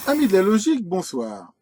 Amis de la logique, bonsoir.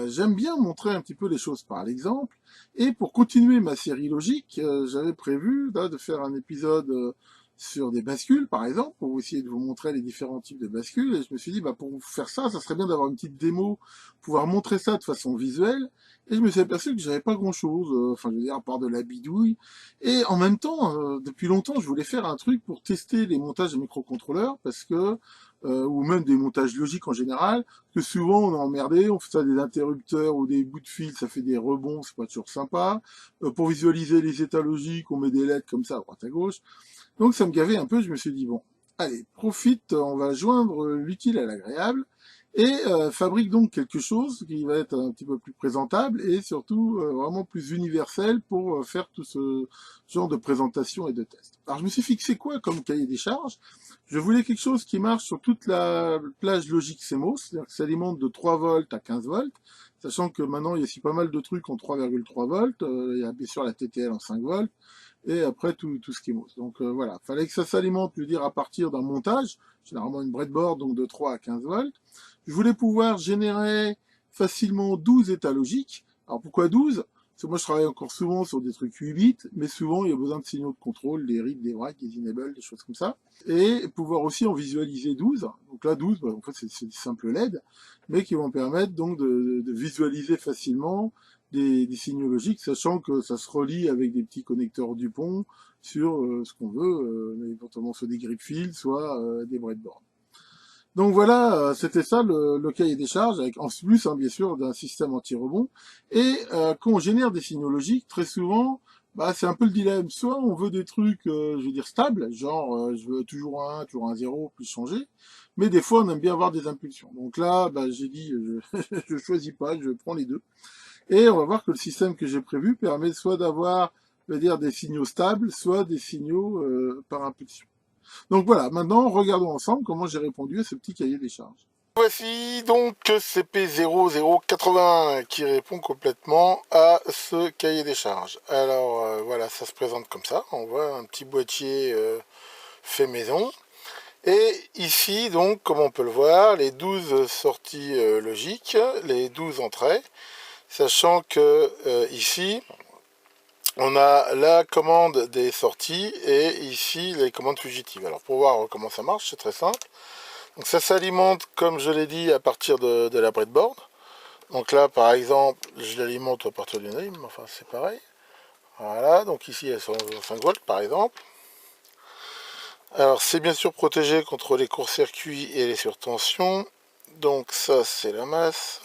J'aime bien montrer un petit peu les choses par l'exemple. Et pour continuer ma série logique, j'avais prévu là, de faire un épisode sur des bascules, par exemple, pour essayer de vous montrer les différents types de bascules. Et je me suis dit, bah, pour faire ça, ça serait bien d'avoir une petite démo, pouvoir montrer ça de façon visuelle. Et je me suis aperçu que j'avais pas grand-chose, enfin, je veux dire, à part de la bidouille. Et en même temps, depuis longtemps, je voulais faire un truc pour tester les montages de microcontrôleurs, parce que, ou même des montages logiques en général, que souvent on est emmerdé, on fait ça des interrupteurs ou des bouts de fil, ça fait des rebonds, c'est pas toujours sympa. Pour visualiser les états logiques, on met des lettres comme ça à droite à gauche. Donc ça me gavait un peu, je me suis dit bon, allez, profite, on va joindre l'utile à l'agréable et fabrique donc quelque chose qui va être un petit peu plus présentable et surtout vraiment plus universel pour faire tout ce genre de présentation et de test. Alors je me suis fixé quoi comme cahier des charges? Je voulais quelque chose qui marche sur toute la plage logique CMOS, c'est-à-dire que ça alimente de 3 volts à 15 volts, sachant que maintenant il y a aussi pas mal de trucs en 3,3 volts, il y a bien sûr la TTL en 5 volts, et après tout ce qui est MOS. Donc voilà, fallait que ça s'alimente, je veux dire, à partir d'un montage, généralement une breadboard, donc de 3 à 15 volts. Je voulais pouvoir générer facilement 12 états logiques. Alors pourquoi 12? Parce que moi je travaille encore souvent sur des trucs 8 bits, mais souvent il y a besoin de signaux de contrôle, des read, des write, des enable, des choses comme ça. Et pouvoir aussi en visualiser 12. Donc là 12, bah, en fait c'est des simples LED, mais qui vont permettre donc de visualiser facilement des signaux logiques, sachant que ça se relie avec des petits connecteurs Dupont sur ce qu'on veut, éventuellement soit des grip fields, soit des breadboards. Donc voilà, c'était ça le cahier des charges, avec en plus bien sûr d'un système anti-rebond. Et quand on génère des signaux logiques, très souvent, bah, c'est un peu le dilemme. Soit on veut des trucs, je veux dire, stables, genre je veux toujours un zéro, plus changer. Mais des fois, on aime bien avoir des impulsions. Donc là, bah, j'ai dit, je choisis pas, je prends les deux. Et on va voir que le système que j'ai prévu permet soit d'avoir, on va dire, des signaux stables, soit des signaux par impulsion. Donc voilà, maintenant regardons ensemble comment j'ai répondu à ce petit cahier des charges. Voici donc CP0080 qui répond complètement à ce cahier des charges. Alors voilà, ça se présente comme ça. On voit un petit boîtier fait maison. Et ici, donc, comme on peut le voir, les 12 sorties logiques, les 12 entrées, sachant que ici, on a la commande des sorties et ici les commandes fugitives. Alors pour voir comment ça marche, c'est très simple. Donc ça s'alimente, comme je l'ai dit, à partir de la breadboard. Donc là, par exemple, je l'alimente à partir d'une rime, enfin c'est pareil. Voilà, donc ici elles sont 5 volts par exemple. Alors c'est bien sûr protégé contre les courts-circuits et les surtensions. Donc ça c'est la masse.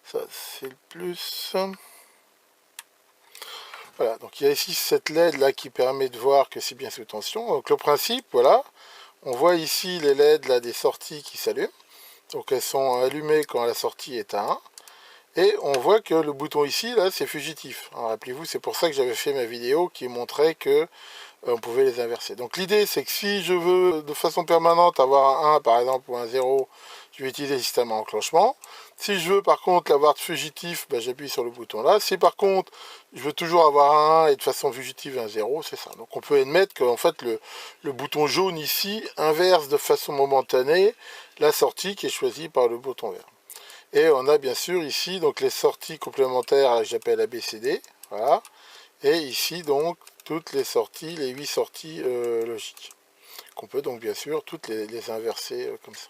Ça c'est le plus. Voilà, donc il y a ici cette LED là qui permet de voir que c'est bien sous tension. Donc le principe, voilà, on voit ici les LED là des sorties qui s'allument. Donc elles sont allumées quand la sortie est à 1. Et on voit que le bouton ici, là, c'est fugitif. Rappelez-vous, c'est pour ça que j'avais fait ma vidéo qui montrait que on pouvait les inverser. Donc l'idée, c'est que si je veux de façon permanente avoir un 1, par exemple, ou un 0, je vais utiliser le système à enclenchement. Si je veux, par contre, l'avoir de fugitif, ben, j'appuie sur le bouton là. Si, par contre, je veux toujours avoir un 1 et de façon fugitive un 0, c'est ça. Donc on peut admettre que en fait, le bouton jaune ici inverse de façon momentanée la sortie qui est choisie par le bouton vert. Et on a bien sûr ici donc les sorties complémentaires que j'appelle ABCD. Voilà. Et ici donc toutes les sorties, les 8 sorties logiques. Qu'on peut donc bien sûr toutes les inverser comme ça.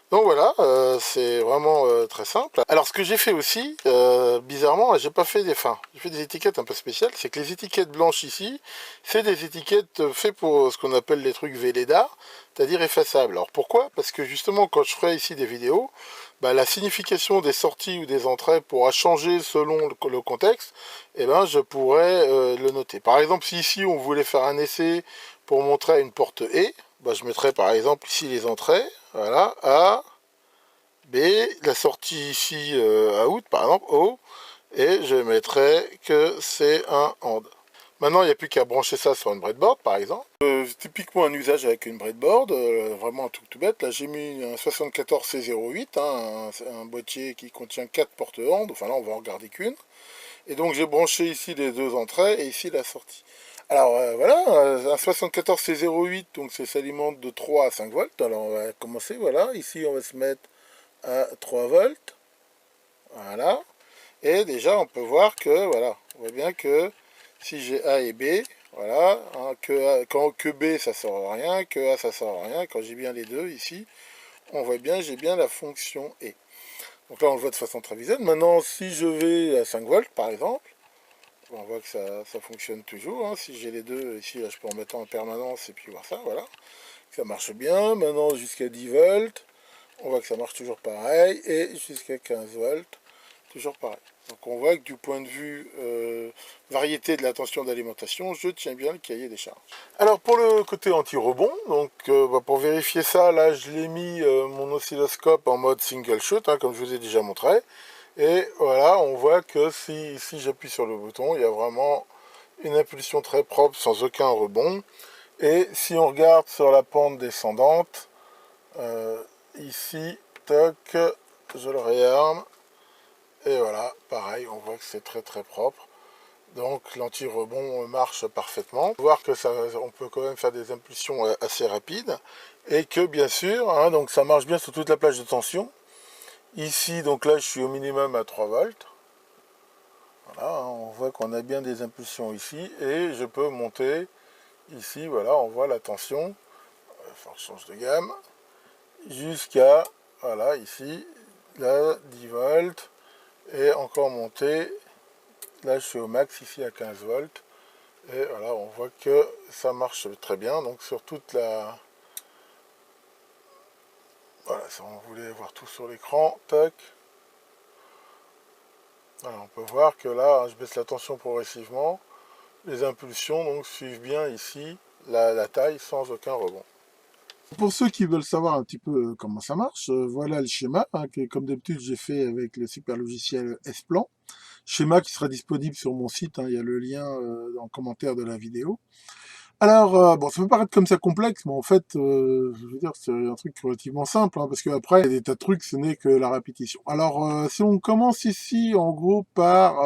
Donc voilà, c'est vraiment très simple. Alors ce que j'ai fait aussi, bizarrement, j'ai pas fait des fins. J'ai fait des étiquettes un peu spéciales. C'est que les étiquettes blanches ici, c'est des étiquettes faites pour ce qu'on appelle les trucs VLEDA, c'est-à-dire effaçables. Alors pourquoi? Parce que justement, quand je ferai ici des vidéos, bah, la signification des sorties ou des entrées pourra changer selon le contexte, et ben je pourrais le noter. Par exemple, si ici on voulait faire un essai pour montrer une porte E, bah, je mettrais par exemple ici les entrées, voilà, A, B, la sortie ici out par exemple, O, et je mettrais que c'est un AND. Maintenant, il n'y a plus qu'à brancher ça sur une breadboard, par exemple. Typiquement un usage avec une breadboard, vraiment un truc tout bête. Là, j'ai mis un 74C08, hein, un boîtier qui contient 4 portes AND. Enfin là, on va en regarder qu'une. Et donc, j'ai branché ici les deux entrées et ici la sortie. Alors voilà, un 74 C08, donc ça s'alimente de 3 à 5 volts. Alors on va commencer, voilà, ici on va se mettre à 3 volts, voilà. Et déjà on peut voir que, voilà, on voit bien que si j'ai A et B, voilà, hein, que B ça sort à rien, que A ça sort à rien, quand j'ai bien les deux ici, on voit bien, j'ai bien la fonction E. Donc là on le voit de façon très visuelle. Maintenant si je vais à 5 volts par exemple, on voit que ça fonctionne toujours, hein. Si j'ai les deux, ici là, je peux en mettre en permanence et puis voir ça, voilà. Ça marche bien. Maintenant jusqu'à 10 volts, on voit que ça marche toujours pareil. Et jusqu'à 15 volts, toujours pareil. Donc on voit que du point de vue variété de la tension d'alimentation, je tiens bien le cahier des charges. Alors pour le côté anti-rebond, donc pour vérifier ça, là je l'ai mis mon oscilloscope en mode single shot, hein, comme je vous ai déjà montré. Et voilà, on voit que si j'appuie sur le bouton, il y a vraiment une impulsion très propre sans aucun rebond. Et si on regarde sur la pente descendante, ici, toc, je le réarme. Et voilà, pareil, on voit que c'est très très propre. Donc l'anti-rebond marche parfaitement. On peut voir que on peut quand même faire des impulsions assez rapides. Et que bien sûr, hein, donc ça marche bien sur toute la plage de tension. Ici, donc là, je suis au minimum à 3 volts. Voilà, on voit qu'on a bien des impulsions ici. Et je peux monter ici, voilà, on voit la tension. On change de gamme. Jusqu'à, voilà, ici, là, 10 volts. Et encore monter. Là, je suis au max, ici, à 15 volts. Et voilà, on voit que ça marche très bien. Donc, sur toute la... Voilà, si on voulait voir tout sur l'écran, tac. Alors, on peut voir que là, je baisse la tension progressivement. Les impulsions donc suivent bien ici la taille sans aucun rebond. Pour ceux qui veulent savoir un petit peu comment ça marche, voilà le schéma, hein, que comme d'habitude j'ai fait avec le super logiciel S-Plan. Schéma qui sera disponible sur mon site, hein, il y a le lien dans le commentaire de la vidéo. Alors, bon, ça peut paraître comme ça complexe, mais en fait, je veux dire, c'est un truc relativement simple, hein, parce qu'après, il y a des tas de trucs, ce n'est que la répétition. Alors, si on commence ici, en gros, par...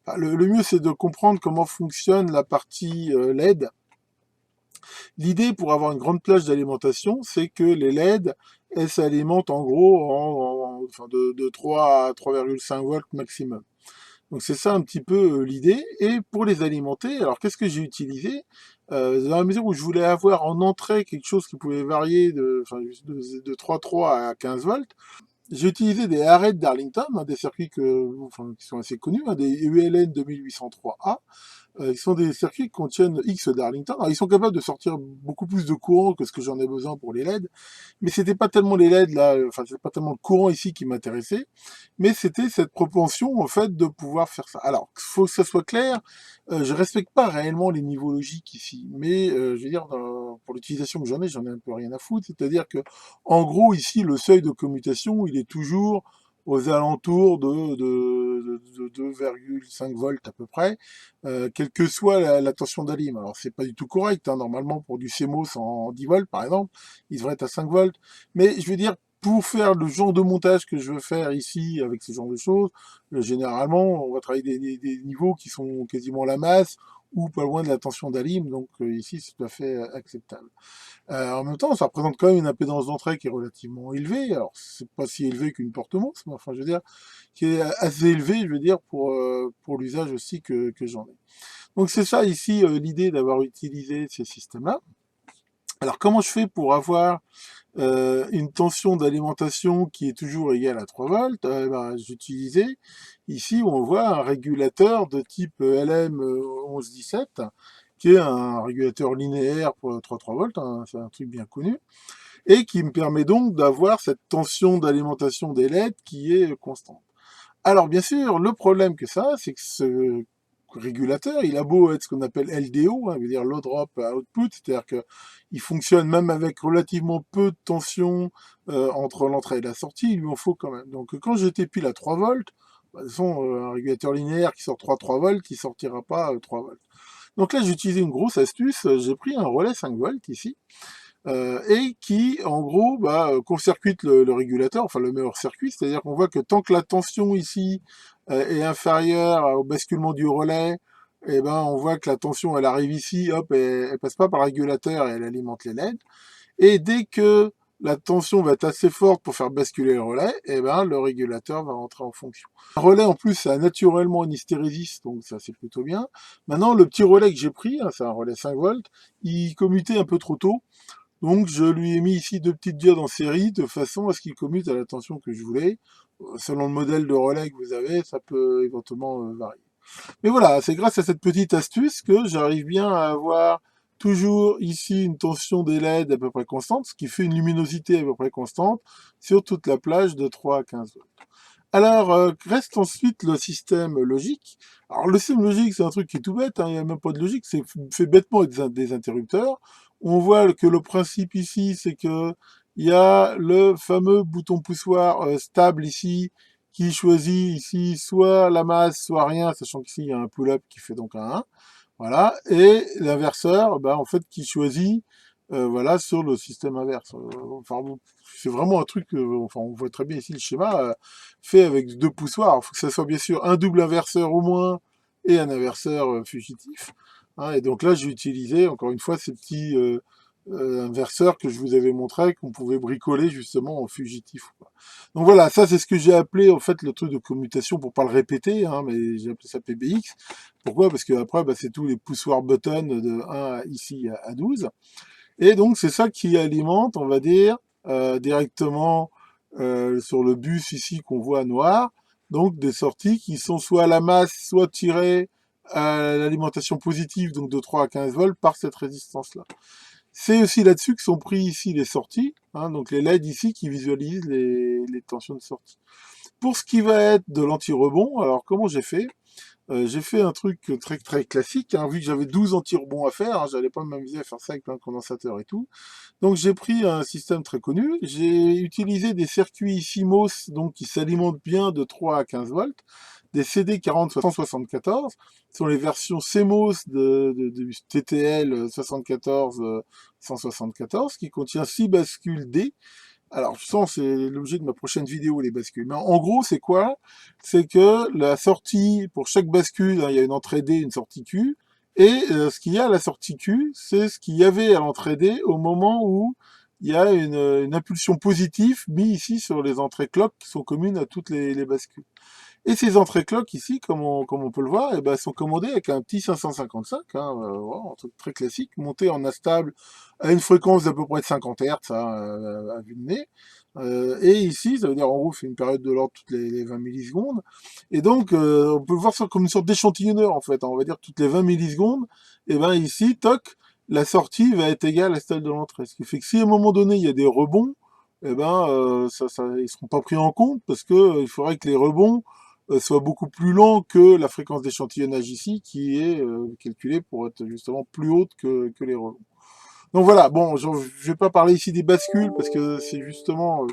enfin, le mieux, c'est de comprendre comment fonctionne la partie LED. L'idée, pour avoir une grande plage d'alimentation, c'est que les LED, elles s'alimentent en gros enfin, de 3 à 3,5 volts maximum. Donc c'est ça un petit peu l'idée. Et pour les alimenter, alors qu'est-ce que j'ai utilisé dans la mesure où je voulais avoir en entrée quelque chose qui pouvait varier enfin, de 3,3 à 15 volts, j'ai utilisé des arrêts d'Arlington, hein, des circuits enfin, qui sont assez connus, hein, des ULN 2803A, qui sont des circuits qui contiennent X d'Arlington. Alors, ils sont capables de sortir beaucoup plus de courant que ce que j'en ai besoin pour les LED, mais c'était pas tellement les LED là, enfin c'était pas tellement le courant ici qui m'intéressait, mais c'était cette propension en fait de pouvoir faire ça. Alors, il faut que ça soit clair, je respecte pas réellement les niveaux logiques ici, mais je veux dire pour l'utilisation que j'en ai un peu rien à foutre, c'est-à-dire que en gros ici le seuil de commutation il est toujours aux alentours de 2,5 volts à peu près, quelle que soit la tension d'alim. Alors c'est pas du tout correct, hein. Normalement pour du CMOS en 10 volts par exemple, il devrait être à 5 volts. Mais je veux dire, pour faire le genre de montage que je veux faire ici avec ce genre de choses, généralement on va travailler des niveaux qui sont quasiment la masse ou pas loin de la tension d'alim, donc ici c'est tout à fait acceptable. En même temps, ça représente quand même une impédance d'entrée qui est relativement élevée. Alors, c'est pas si élevé qu'une porte monstre, mais enfin, je veux dire, qui est assez élevée, je veux dire, pour l'usage aussi que j'en ai. Donc, c'est ça ici l'idée d'avoir utilisé ces systèmes-là. Alors, comment je fais pour avoir une tension d'alimentation qui est toujours égale à 3 volts? Ben, j'utilisais ici où on voit un régulateur de type LM1117 qui est un régulateur linéaire pour 3,3 volts, hein, c'est un truc bien connu, et qui me permet donc d'avoir cette tension d'alimentation des LED qui est constante. Alors bien sûr, le problème que ça, c'est que ce régulateur, il a beau être ce qu'on appelle LDO, hein, veut dire Low Drop Output, c'est-à-dire qu'il fonctionne même avec relativement peu de tension entre l'entrée et la sortie, il lui en faut quand même. Donc quand j'étais pile à 3 volts, bah, de toute façon, un régulateur linéaire qui sort 3 volts, il sortira pas 3 volts. Donc là, j'ai utilisé une grosse astuce, j'ai pris un relais 5 volts ici, et qui, en gros, court-circuite le régulateur, enfin le meilleur circuit, c'est-à-dire qu'on voit que tant que la tension ici est inférieure au basculement du relais, et ben on voit que la tension elle arrive ici, hop, elle passe pas par le régulateur et elle alimente les LED. Et dès que la tension va être assez forte pour faire basculer le relais, et ben le régulateur va rentrer en fonction. Un relais en plus ça a naturellement une hystérésis, donc ça c'est plutôt bien. Maintenant le petit relais que j'ai pris, hein, c'est un relais 5 volts, il commutait un peu trop tôt. Donc je lui ai mis ici deux petites diodes en série de façon à ce qu'il commute à la tension que je voulais. Selon le modèle de relais que vous avez, ça peut éventuellement varier. Mais voilà, c'est grâce à cette petite astuce que j'arrive bien à avoir toujours ici une tension des LED à peu près constante, ce qui fait une luminosité à peu près constante sur toute la plage de 3 à 15 volts. Alors, reste ensuite le système logique. Alors, le système logique, c'est un truc qui est tout bête, hein, il n'y a même pas de logique, c'est fait bêtement avec des interrupteurs. On voit que le principe ici, c'est que il y a le fameux bouton poussoir stable ici, qui choisit ici soit la masse, soit rien, sachant qu'ici, il y a un pull-up qui fait donc un 1. Voilà. Et l'inverseur, en fait, qui choisit, voilà, sur le système inverse. Enfin, c'est vraiment un truc, enfin, on voit très bien ici le schéma, fait avec deux poussoirs. Il faut que ça soit bien sûr un double inverseur au moins et un inverseur fugitif. Hein, et donc là, j'ai utilisé, encore une fois, ces petits inverseurs que je vous avais montré, qu'on pouvait bricoler justement en fugitif ou pas. Donc voilà, ça c'est ce que j'ai appelé en fait le truc de commutation pour pas le répéter, hein, mais j'ai appelé ça PBX. Pourquoi? Parce que après, c'est tous les poussoirs buttons de 1 ici à 12. Et donc c'est ça qui alimente, on va dire, directement sur le bus ici qu'on voit noir, donc des sorties qui sont soit à la masse, soit tirées à l'alimentation positive, donc de 3 à 15 volts, par cette résistance-là. C'est aussi là-dessus que sont pris ici les sorties, hein, donc les LED ici qui visualisent les tensions de sortie. Pour ce qui va être de l'anti-rebond, alors comment j'ai fait? J'ai fait un truc très très classique, hein, vu que j'avais 12 anti-rebonds à faire, hein, j'allais pas m'amuser à faire ça avec plein de condensateurs et tout. Donc j'ai pris un système très connu, j'ai utilisé des circuits CMOS donc qui s'alimentent bien de 3 à 15 volts, des CD40 174, sont les versions CMOS du TTL 74 174 qui contient 6 bascules D. Alors, je sens, c'est l'objet de ma prochaine vidéo, les bascules. Mais en gros, c'est quoi? C'est que la sortie, pour chaque bascule, hein, il y a une entrée D, une sortie Q. Et ce qu'il y a à la sortie Q, c'est ce qu'il y avait à l'entrée D au moment où il y a une impulsion positive mise ici sur les entrées clock qui sont communes à toutes les bascules. Et ces entrées clock ici, comme on peut le voir, sont commandées avec un petit 555, hein, voilà, un truc très classique, monté en astable à une fréquence d'à peu près de 50 Hz, hein, à vue de nez. Et ici, ça veut dire en gros, c'est une période de l'ordre toutes les 20 millisecondes. Et donc, on peut voir ça comme une sorte d'échantillonneur, en fait, hein, on va dire toutes les 20 millisecondes. Et ben ici, toc, la sortie va être égale à celle de l'entrée. Ce qui fait que si à un moment donné, il y a des rebonds, ils seront pas pris en compte parce que il faudrait que les rebonds soit beaucoup plus lent que la fréquence d'échantillonnage ici, qui est calculée pour être justement plus haute que les rebonds. Donc voilà, bon, je ne vais pas parler ici des bascules, parce que c'est justement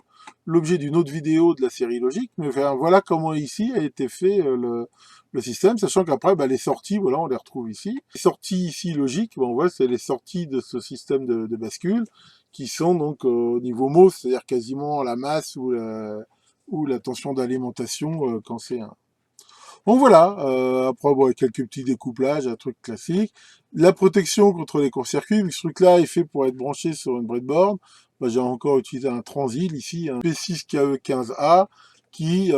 l'objet d'une autre vidéo de la série logique, mais enfin, voilà comment ici a été fait le système, sachant qu'après, les sorties, voilà, on les retrouve ici. Les sorties ici logiques, on voit, c'est les sorties de ce système de bascule, qui sont donc au niveau MOS, c'est-à-dire quasiment la masse ou la tension d'alimentation quand c'est un. Donc voilà, après quelques petits découplages, un truc classique. La protection contre les courts-circuits, vu que ce truc-là est fait pour être branché sur une breadboard, j'ai encore utilisé un Transil ici, un P6KE15A, qui,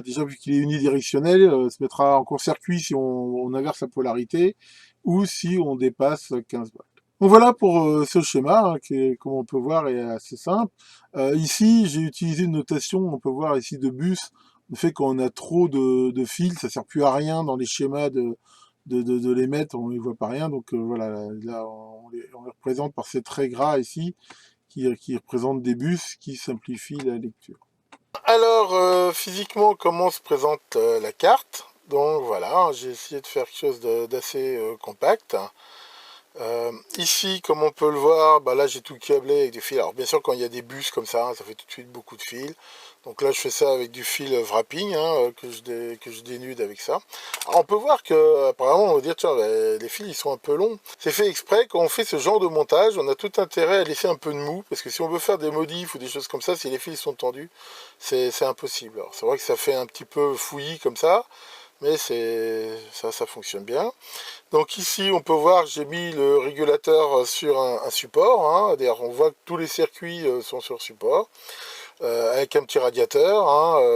déjà vu qu'il est unidirectionnel, se mettra en court-circuit si on inverse la polarité, ou si on dépasse 15 volts. Donc voilà pour ce schéma, hein, qui est, comme on peut voir, est assez simple. Ici, j'ai utilisé une notation, on peut voir ici de bus, le fait qu'on a trop de fils, ça sert plus à rien dans les schémas de les mettre, on ne voit pas rien. Donc voilà, là on les représente par ces traits gras ici, qui représentent des bus qui simplifient la lecture. Alors, physiquement, comment se présente la carte? Donc voilà, j'ai essayé de faire quelque chose d'assez compact. Ici, comme on peut le voir, là j'ai tout câblé avec du fil. Alors bien sûr, quand il y a des bus comme ça fait tout de suite beaucoup de fils. Donc là, je fais ça avec du fil wrapping, hein, que je dénude avec ça. Alors, on peut voir que, apparemment, on va dire, tiens, les fils, ils sont un peu longs. C'est fait exprès. Quand on fait ce genre de montage, on a tout intérêt à laisser un peu de mou, parce que si on veut faire des modifs ou des choses comme ça, si les fils sont tendus, c'est impossible. Alors c'est vrai que ça fait un petit peu fouillis comme ça, mais ça fonctionne bien. Donc ici, on peut voir, j'ai mis le régulateur sur un support, hein. D'ailleurs, on voit que tous les circuits sont sur support, avec un petit radiateur.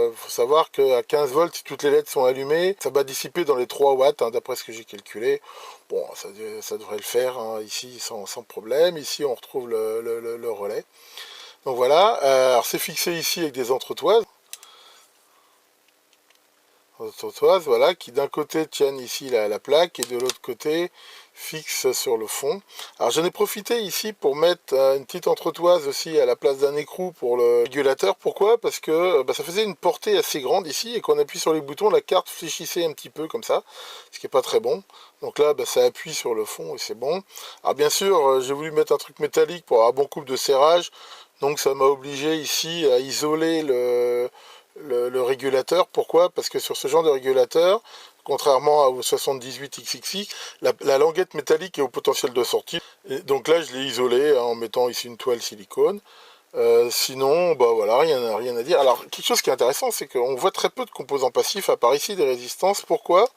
Il faut savoir qu'à 15 volts, si toutes les LED sont allumées, ça va dissiper dans les 3 watts, hein, d'après ce que j'ai calculé. Bon, ça devrait le faire, hein, ici sans problème. Ici, on retrouve le relais. Donc voilà, alors c'est fixé ici avec des entretoises. Voilà, qui d'un côté tiennent ici la plaque et de l'autre côté fixe sur le fond. Alors j'en ai profité ici pour mettre une petite entretoise aussi à la place d'un écrou pour le régulateur. Pourquoi? Parce que ça faisait une portée assez grande ici et quand on appuie sur les boutons, la carte fléchissait un petit peu comme ça, ce qui n'est pas très bon. Donc là, ça appuie sur le fond et c'est bon. Alors bien sûr, j'ai voulu mettre un truc métallique pour avoir un bon couple de serrage. Donc ça m'a obligé ici à isoler le régulateur. Pourquoi? Parce que sur ce genre de régulateur, contrairement au 78XXX, la languette métallique est au potentiel de sortie. Et donc là, je l'ai isolé, hein, en mettant ici une toile silicone. Sinon, voilà, rien à dire. Alors, quelque chose qui est intéressant, c'est qu'on voit très peu de composants passifs, à part ici des résistances. Pourquoi?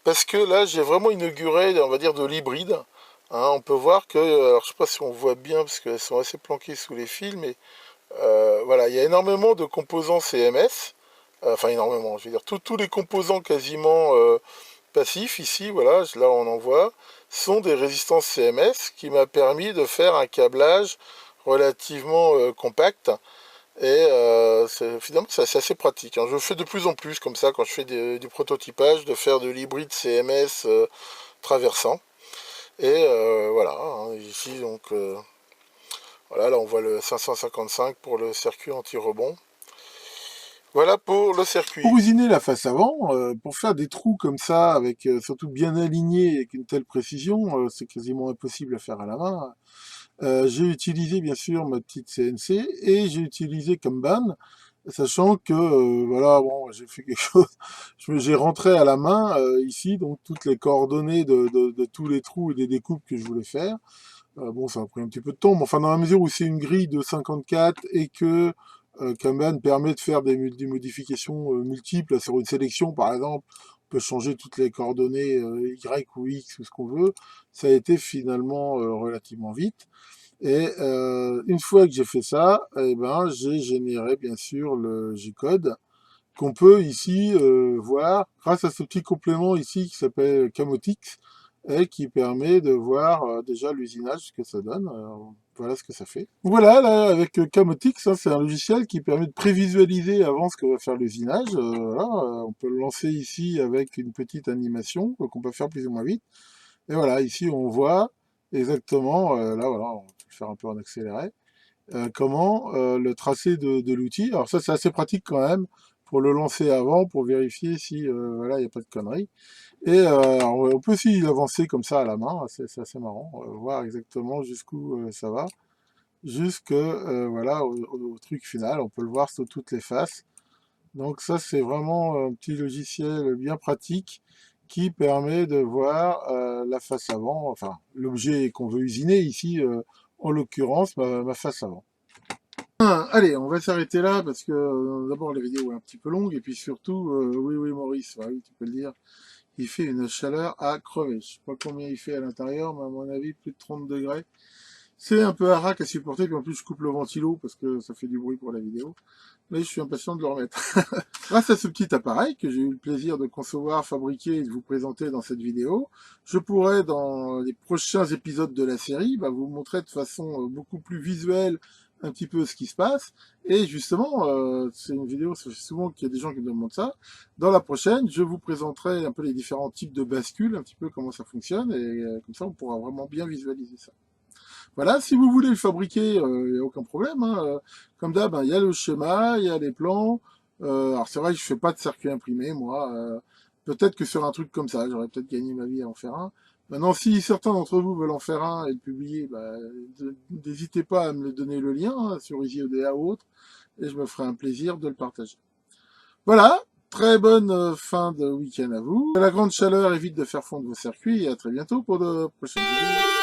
Parce que là, j'ai vraiment inauguré, on va dire, de l'hybride. Hein, on peut voir que, alors je sais pas si on voit bien, parce qu'elles sont assez planquées sous les fils, mais voilà, il y a énormément de composants CMS, enfin énormément, je veux dire, tous les composants quasiment passifs ici, voilà, là on en voit, sont des résistances CMS qui m'a permis de faire un câblage relativement compact. Et finalement c'est assez pratique, hein. Je fais de plus en plus comme ça quand je fais du prototypage, de faire de l'hybride CMS traversant. Et voilà, hein, ici donc voilà, là on voit le 555 pour le circuit anti-rebond. Voilà pour le circuit. Pour usiner la face avant, pour faire des trous comme ça, avec surtout bien alignés avec une telle précision, c'est quasiment impossible à faire à la main. J'ai utilisé bien sûr ma petite CNC et j'ai utilisé Kanban, sachant que voilà, bon, j'ai fait quelque chose, j'ai rentré à la main ici donc toutes les coordonnées de tous les trous et des découpes que je voulais faire. Bon, ça a pris un petit peu de temps, mais enfin dans la mesure où c'est une grille de 54 et que Kanban permet de faire des modifications multiples sur une sélection, par exemple, on peut changer toutes les coordonnées Y ou X ou ce qu'on veut, ça a été finalement relativement vite. Et une fois que j'ai fait ça, eh ben, j'ai généré bien sûr le G-code qu'on peut ici voir grâce à ce petit complément ici qui s'appelle Camotix et qui permet de voir déjà l'usinage, ce que ça donne. Voilà ce que ça fait. Voilà, là, avec Camotix, hein, c'est un logiciel qui permet de prévisualiser avant ce que va faire l'usinage. Voilà, on peut le lancer ici avec une petite animation qu'on peut faire plus ou moins vite. Et voilà, ici on voit exactement, là voilà, on peut le faire un peu en accéléré, comment le tracé de l'outil. Alors ça c'est assez pratique quand même pour le lancer avant, pour vérifier si voilà, il n'y a pas de conneries. Et alors, on peut aussi l'avancer comme ça à la main, c'est assez marrant, voir exactement jusqu'où ça va, jusque voilà, au truc final, on peut le voir sur toutes les faces. Donc ça c'est vraiment un petit logiciel bien pratique qui permet de voir la face avant, enfin l'objet qu'on veut usiner ici, en l'occurrence ma face avant. Allez, on va s'arrêter là parce que d'abord la vidéo est un petit peu longue et puis surtout, oui Maurice, ouais, oui tu peux le dire, il fait une chaleur à crever. Je sais pas combien il fait à l'intérieur, mais à mon avis plus de 30 degrés. C'est un peu harac à supporter, puis en plus je coupe le ventilo parce que ça fait du bruit pour la vidéo. Mais je suis impatient de le remettre. Grâce à ce petit appareil que j'ai eu le plaisir de concevoir, fabriquer et de vous présenter dans cette vidéo, je pourrais dans les prochains épisodes de la série vous montrer de façon beaucoup plus visuelle un petit peu ce qui se passe. Et justement, c'est une vidéo, ça fait souvent qu'il y a des gens qui me demandent ça. Dans la prochaine, je vous présenterai un peu les différents types de bascules, un petit peu comment ça fonctionne, et comme ça on pourra vraiment bien visualiser ça. Voilà, si vous voulez le fabriquer, il n'y a aucun problème, hein. Comme d'hab, il y a le schéma, il y a les plans. Alors c'est vrai que je fais pas de circuit imprimé, moi. Peut-être que sur un truc comme ça, j'aurais peut-être gagné ma vie à en faire un. Maintenant, si certains d'entre vous veulent en faire un et le publier, n'hésitez pas à me donner le lien hein, sur EasyODA ou autre, et je me ferai un plaisir de le partager. Voilà, très bonne fin de week-end à vous. La grande chaleur évite de faire fondre vos circuits, et à très bientôt pour de prochaines vidéos.